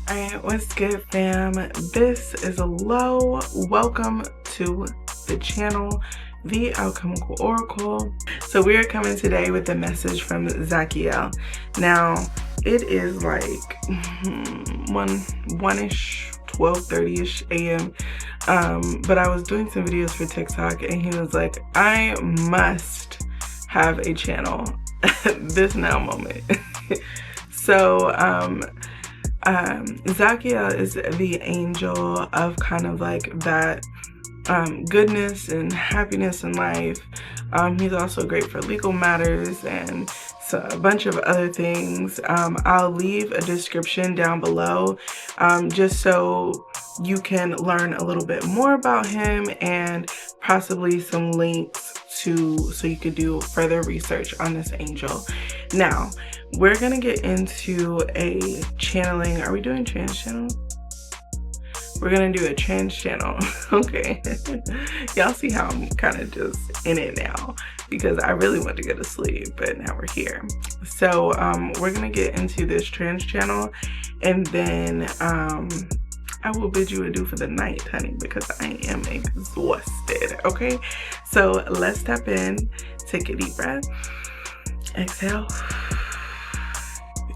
Alright, what's good, fam? This is Lo. Welcome to the channel, The Alchemical Oracle. So we are coming today with a message from Tzadkiel. Now, it is like 1-ish, 12:30-ish a.m. But I was doing some videos for TikTok and he was like, I must have a channel this now moment. So, Tzadkiel is the angel of kind of like that goodness and happiness in life. He's also great for legal matters and a bunch of other things. I'll leave a description down below just so you can learn a little bit more about him and possibly some links so you could do further research on this angel. Now, we're gonna get into a channeling. Are we doing trans channel? We're gonna do a trans channel. Okay. Y'all see how I'm kind of just in it now because I really want to go to sleep, but now we're here. So we're gonna get into this trans channel and then I will bid you adieu for the night, honey, because I am exhausted. Okay, so let's step in, take a deep breath, exhale,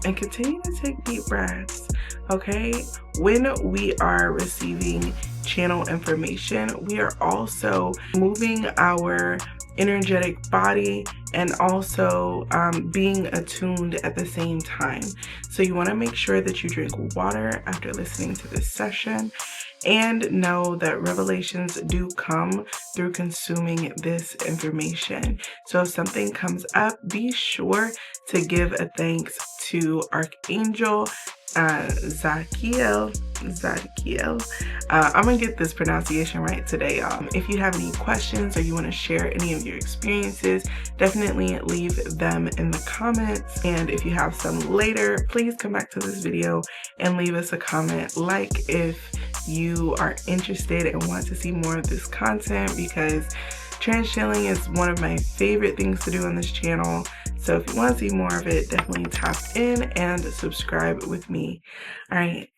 and continue to take deep breaths. Okay, when we are receiving channel information, we are also moving our energetic body and also being attuned at the same time. So you want to make sure that you drink water after listening to this session and know that revelations do come through consuming this information. So if something comes up, be sure to give a thanks to Archangel Tzadkiel. I'm gonna get this pronunciation right today. If you have any questions or you want to share any of your experiences, definitely leave them in the comments. And if you have some later, please come back to this video and leave us a comment, like if you are interested and want to see more of this content, because trans channeling is one of my favorite things to do on this channel. So if you want to see more of it, definitely tap in and subscribe with me. All right.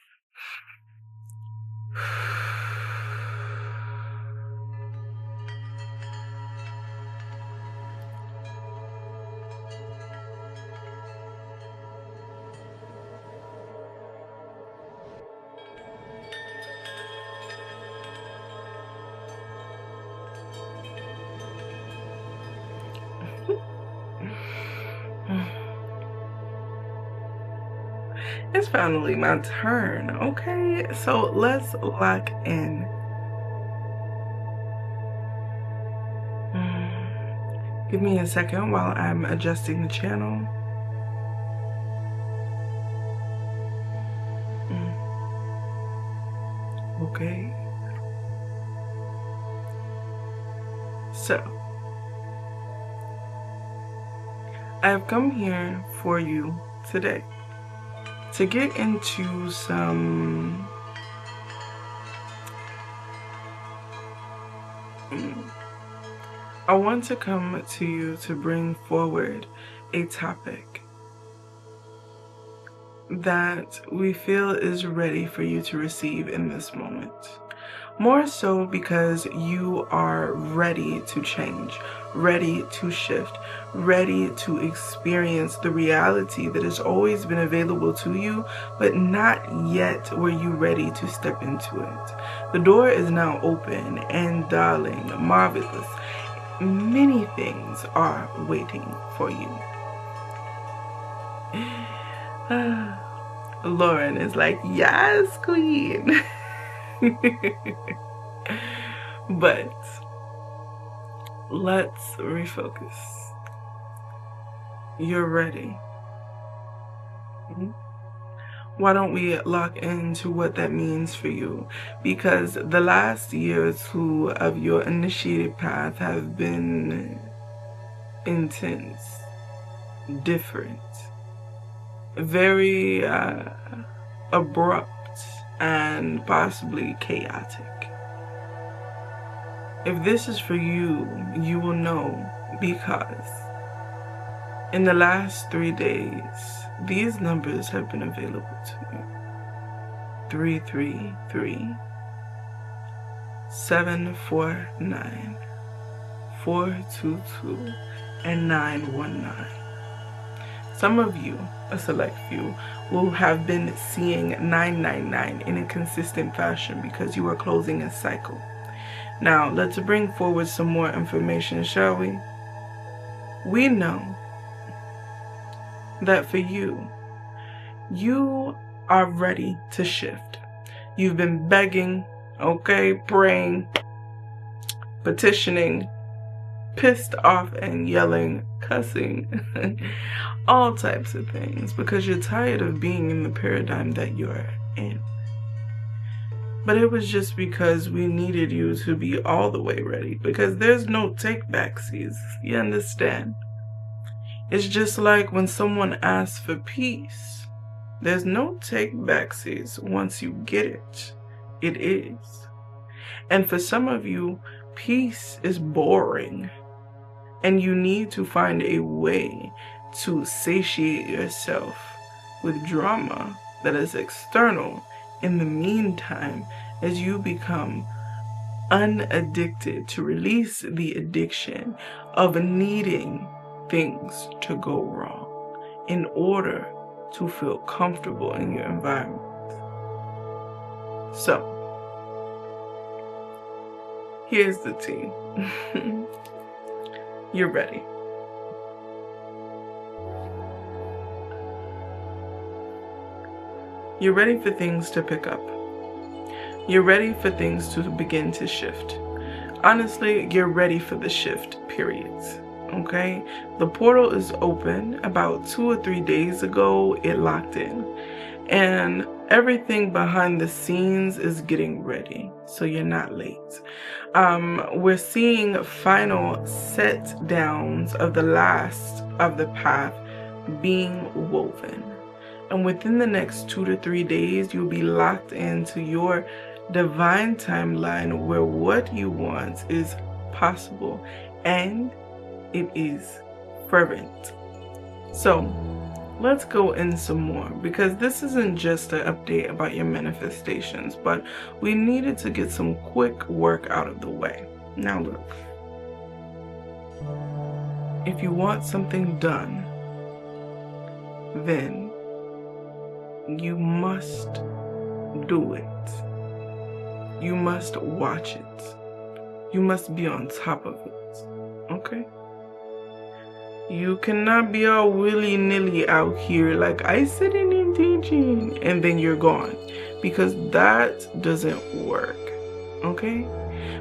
It's finally my turn. Okay, so let's lock in. Give me a second while I'm adjusting the channel. Okay. So, I've come here for you today to get into some I want to come to you to bring forward a topic that we feel is ready for you to receive in this moment. More so because you are ready to change, ready to shift, ready to experience the reality that has always been available to you, but not yet were you ready to step into it. The door is now open, and darling, marvelous, many things are waiting for you. Lauren is like, yes, queen. But let's refocus. You're ready. Why don't we lock into what that means for you? Because the last year or two of your initiated path have been intense, different, very abrupt, and possibly chaotic. If this is for you, you will know, because in the last 3 days, these numbers have been available to me. 333 749 422 and 919. Some of you, a select few, will have been seeing 999 in a consistent fashion because you are closing a cycle. Now, let's bring forward some more information, shall we? We know that for you, you are ready to shift. You've been begging, okay, praying, petitioning, pissed off and yelling, cussing, all types of things, because you're tired of being in the paradigm that you're in. But it was just because we needed you to be all the way ready, because there's no take backsies, you understand? It's just like when someone asks for peace, there's no take backsies once you get it. It is. And for some of you, peace is boring, and you need to find a way to satiate yourself with drama that is external in the meantime, as you become unaddicted, to release the addiction of needing things to go wrong in order to feel comfortable in your environment. So, here's the tea. You're ready. You're ready for things to pick up. You're ready for things to begin to shift. Honestly, you're ready for the shift, period. Okay? The portal is open. About 2 or 3 days ago, it locked in. And everything behind the scenes is getting ready, so you're not late. We're seeing final set downs of the last of the path being woven. And within the next 2 to 3 days, you'll be locked into your divine timeline where what you want is possible and it is fervent. So let's go in some more, because this isn't just an update about your manifestations, but we needed to get some quick work out of the way. Now look, if you want something done, then you must do it. You must watch it. You must be on top of it. Okay? You cannot be all willy-nilly out here like I said in teaching and then you're gone, because that doesn't work. Okay?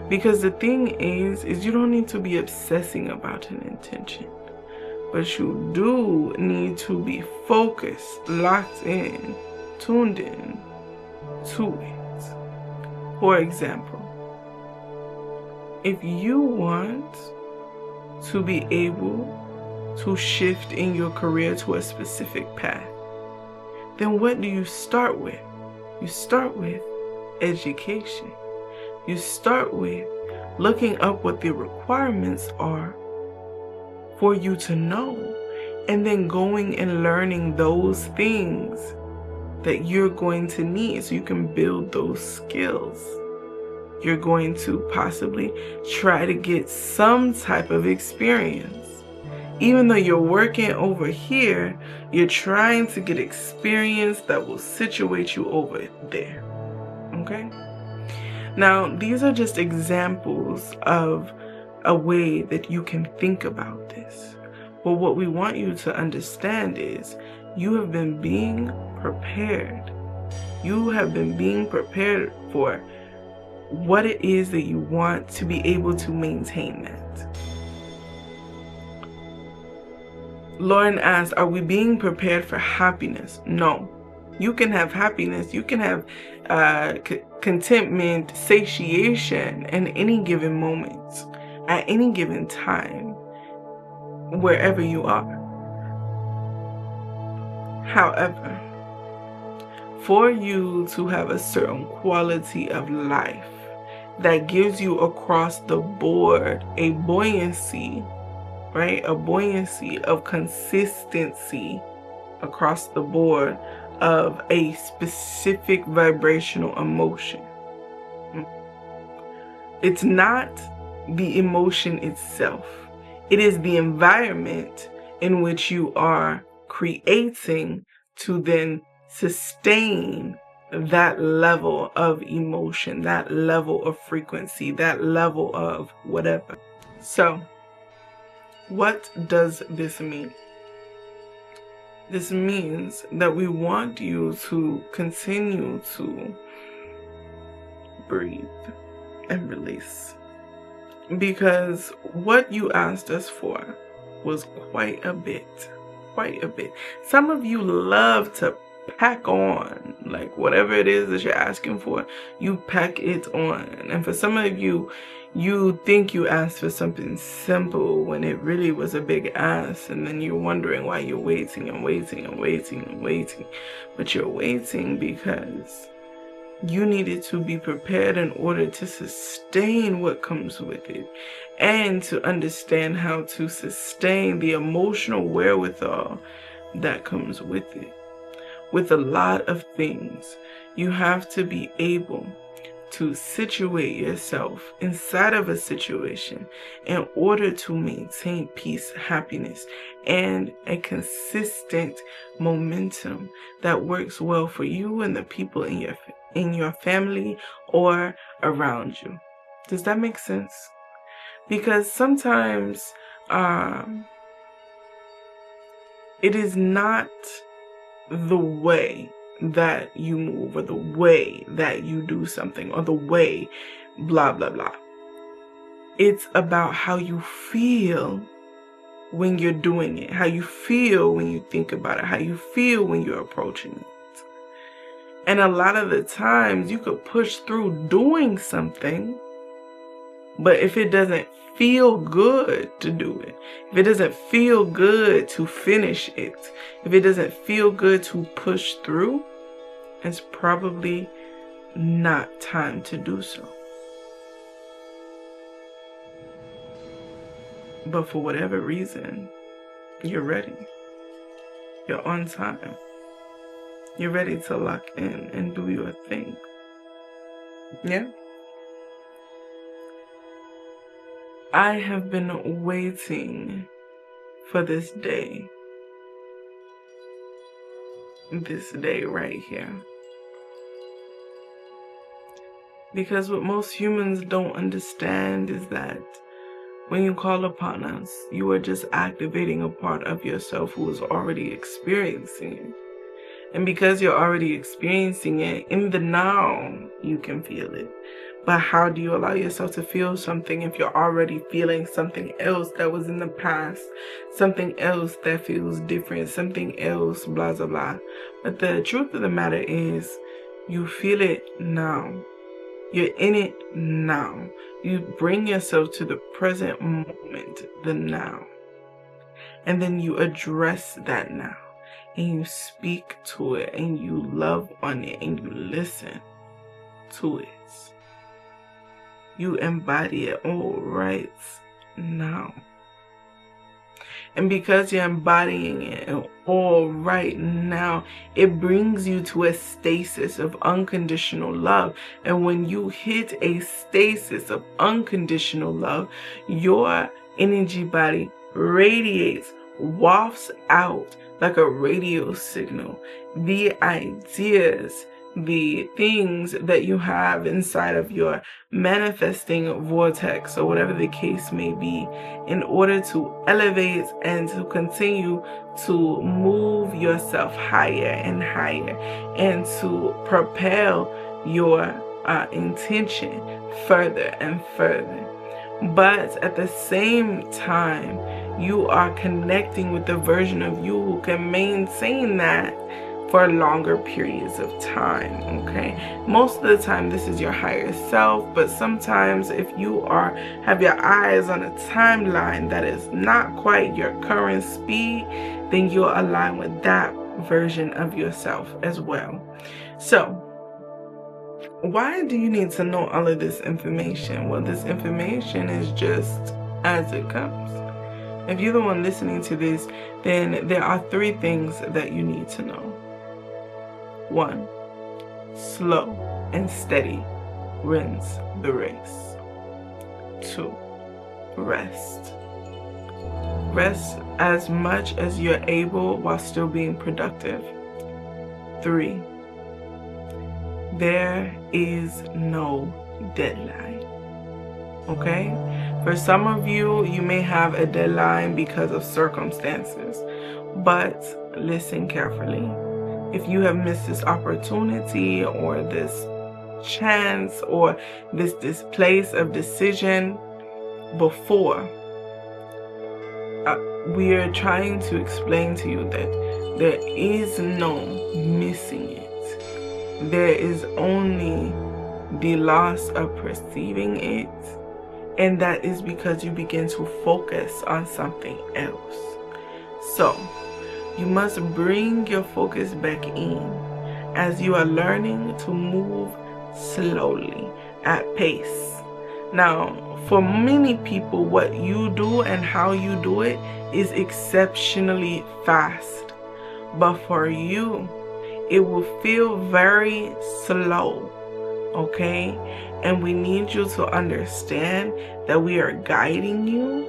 Because the thing is you don't need to be obsessing about an intention. But you do need to be focused, locked in, tuned in to it. For example, if you want to be able to shift in your career to a specific path, then what do you start with? You start with education. You start with looking up what the requirements are for you to know, and then going and learning those things that you're going to need so you can build those skills. You're going to possibly try to get some type of experience. Even though you're working over here, you're trying to get experience that will situate you over there. Okay? Now, these are just examples of a way that you can think about this. But what we want you to understand is you have been being prepared. You have been being prepared for what it is that you want to be able to maintain that. Lauren asked, are we being prepared for happiness? No. You can have happiness. You can have contentment, satiation in any given moment, at any given time, wherever you are. However, for you to have a certain quality of life that gives you across the board a buoyancy, right? A buoyancy of consistency across the board of a specific vibrational emotion. It's not the emotion itself. It is the environment in which you are creating to then sustain that level of emotion, that level of frequency, that level of whatever. So, what does this mean? This means that we want you to continue to breathe and release. Because what you asked us for was quite a bit. Some of you love to pack on, like whatever it is that you're asking for, you pack it on. And for some of you, you think you asked for something simple when it really was a big ask, and then you're wondering why you're waiting and waiting and waiting and waiting. But you're waiting because you needed to be prepared in order to sustain what comes with it, and to understand how to sustain the emotional wherewithal that comes with it. With a lot of things, you have to be able to situate yourself inside of a situation in order to maintain peace, happiness, and a consistent momentum that works well for you and the people in your family or around you. Does that make sense? Because sometimes it is not the way that you move, or the way that you do something, or the way blah blah blah. It's about how you feel when you're doing it, how you feel when you think about it, how you feel when you're approaching it. And a lot of the times you could push through doing something, but if it doesn't feel good to do it, if it doesn't feel good to finish it, if it doesn't feel good to push through, it's probably not time to do so. But for whatever reason, you're ready. You're on time. You're ready to lock in and do your thing. Yeah? I have been waiting for this day. This day right here. Because what most humans don't understand is that when you call upon us, you are just activating a part of yourself who is already experiencing it. And because you're already experiencing it, in the now, you can feel it. But how do you allow yourself to feel something if you're already feeling something else that was in the past, something else that feels different, something else, blah, blah, blah. But the truth of the matter is, you feel it now. You're in it now. You bring yourself to the present moment, the now. And then you address that now. And you speak to it, and you love on it, and you listen to it. You embody it all right now. And because you're embodying it all right now, it brings you to a stasis of unconditional love. And when you hit a stasis of unconditional love, your energy body radiates, wafts out like a radio signal the ideas, the things that you have inside of your manifesting vortex, or whatever the case may be, in order to elevate and to continue to move yourself higher and higher, and to propel your intention further and further. But at the same time, you are connecting with the version of you who can maintain that for longer periods of time, okay? Most of the time, this is your higher self, but sometimes if you have your eyes on a timeline that is not quite your current speed, then you'll align with that version of yourself as well. So, why do you need to know all of this information? Well, this information is just as it comes. If you're the one listening to this, then there are 3 things that you need to know. 1. Slow and steady wins the race. 2. Rest. Rest as much as you're able while still being productive. 3. There is no deadline. Okay? For some of you, you may have a deadline because of circumstances, but listen carefully. If you have missed this opportunity or this chance or this place of decision before, we are trying to explain to you that there is no missing it. There is only the loss of perceiving it, and that is because you begin to focus on something else. So you must bring your focus back in as you are learning to move slowly at pace. Now, for many people, what you do and how you do it is exceptionally fast. But for you, it will feel very slow, okay? And we need you to understand that we are guiding you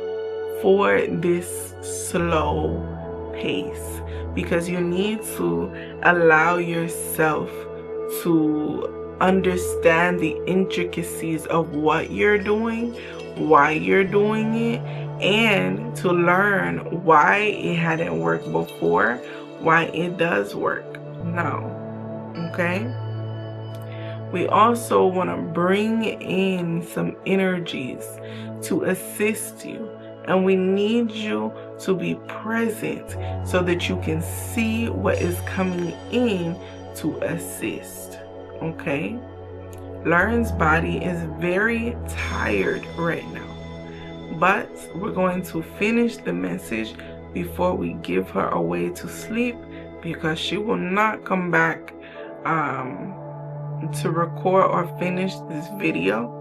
for this slow pace, because you need to allow yourself to understand the intricacies of what you're doing, why you're doing it, and to learn why it hadn't worked before, why it does work now. Okay? We also want to bring in some energies to assist you, and we need you to be present so that you can see what is coming in to assist. Okay? Lauren's body is very tired right now, but we're going to finish the message before we give her away to sleep, because she will not come back to record or finish this video.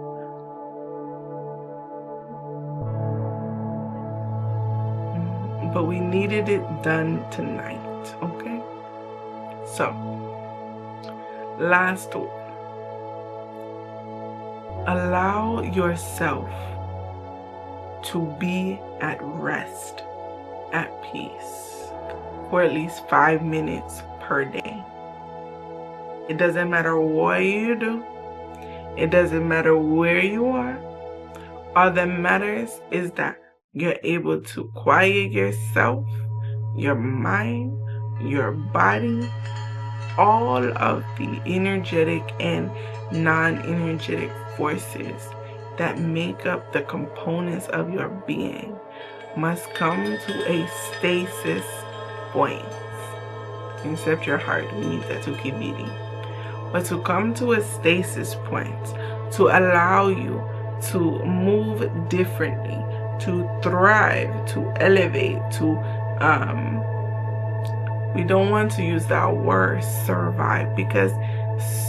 But we needed it done tonight, okay? So, last one. Allow yourself to be at rest, at peace, for at least 5 minutes per day. It doesn't matter what you do. It doesn't matter where you are. All that matters is that you're able to quiet yourself, your mind, your body, all of the energetic and non-energetic forces that make up the components of your being must come to a stasis point. Except your heart, we need that to keep beating. But to come to a stasis point, to allow you to move differently, to thrive, to elevate, to we don't want to use that word survive, because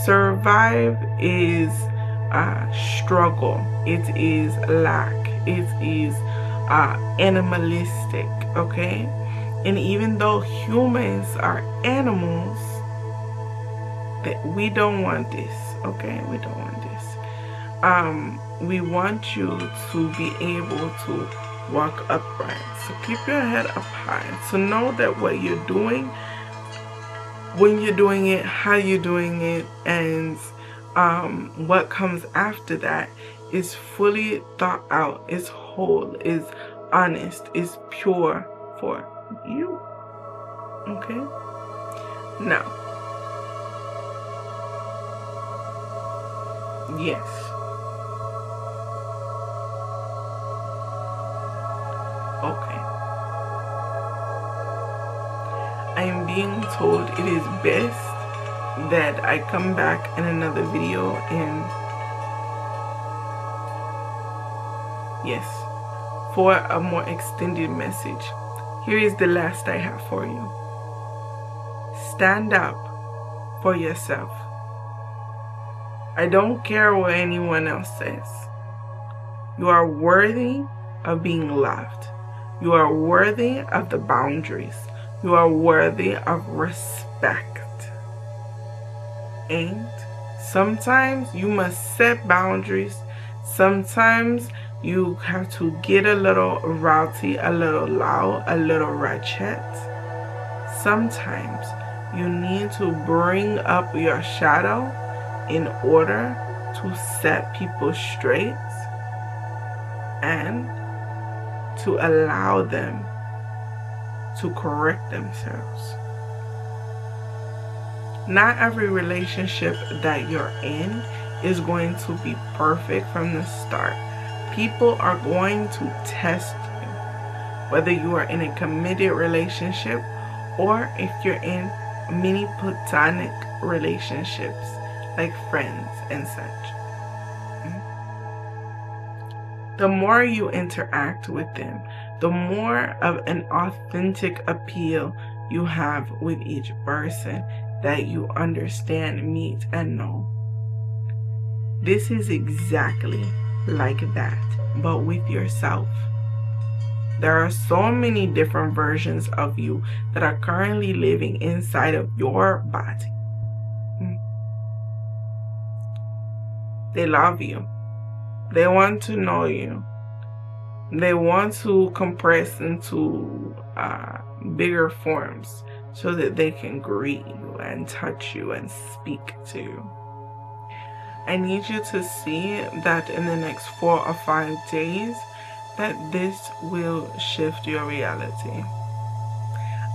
survive is struggle, it is lack, it is animalistic, okay? And even though humans are animals, that we don't want this, okay? We don't want this. We want you to be able to walk upright. So keep your head up high. So know that what you're doing, when you're doing it, how you're doing it, and what comes after that is fully thought out, is whole, is honest, is pure for you. Okay? Now, yes. Okay. I am being told it is best that I come back in another video and yes, for a more extended message. Here is the last I have for you. Stand up for yourself. I don't care what anyone else says. You are worthy of being loved. You are worthy of the boundaries. You are worthy of respect. ain't. Sometimes you must set boundaries. Sometimes you have to get a little rowdy, a little loud, a little ratchet. Sometimes you need to bring up your shadow in order to set people straight and to allow them to correct themselves. Not every relationship that you're in is going to be perfect from the start. People are going to test you, whether you are in a committed relationship or if you're in mini platonic relationships like friends and such. The more you interact with them, the more of an authentic appeal you have with each person that you understand, meet, and know. This is exactly like that, but with yourself. There are so many different versions of you that are currently living inside of your body. They love you. They want to know you. They want to compress into bigger forms so that they can greet you and touch you and speak to you. I need you to see that in the next 4 or 5 days that this will shift your reality.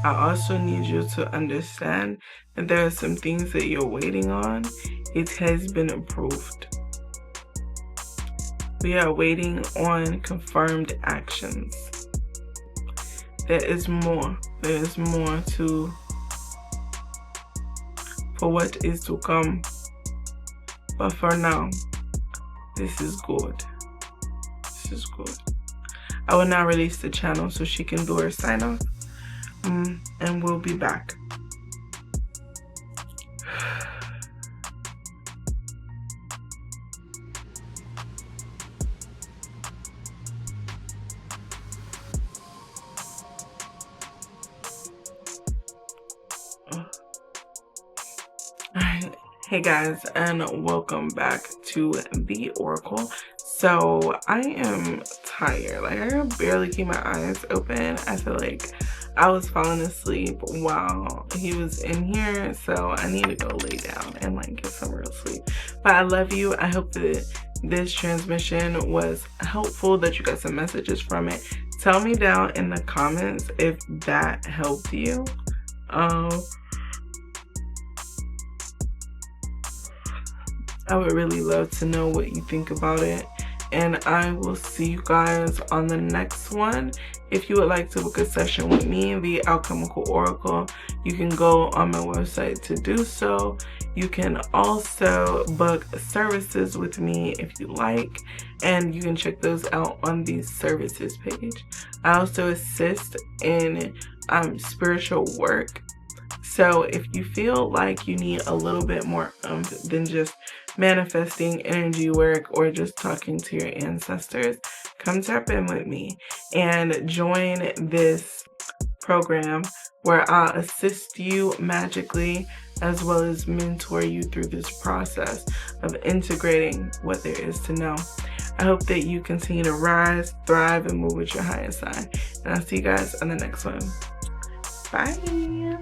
I also need you to understand that there are some things that you're waiting on. It has been approved. We are waiting on confirmed actions. There is more. There is more for what is to come. But for now, this is good. This is good. I will now release the channel so she can do her sign off. And we'll be back. Hey guys, and welcome back to the Oracle. So I am tired. Like, I can barely keep my eyes open. I feel like I was falling asleep while he was in here, so I need to go lay down and like get some real sleep. But I love you. I hope that this transmission was helpful, that you got some messages from it. Tell me down in the comments if that helped you. I would really love to know what you think about it. And I will see you guys on the next one. If you would like to book a session with me, the Alchemical Oracle, you can go on my website to do so. You can also book services with me if you like, and you can check those out on the services page. I also assist in spiritual work. So if you feel like you need a little bit more than just manifesting energy work or just talking to your ancestors, come tap in with me and join this program where I'll assist you magically as well as mentor you through this process of integrating what there is to know. I hope that you continue to rise, thrive, and move with your highest side. And I'll see you guys on the next one. Bye.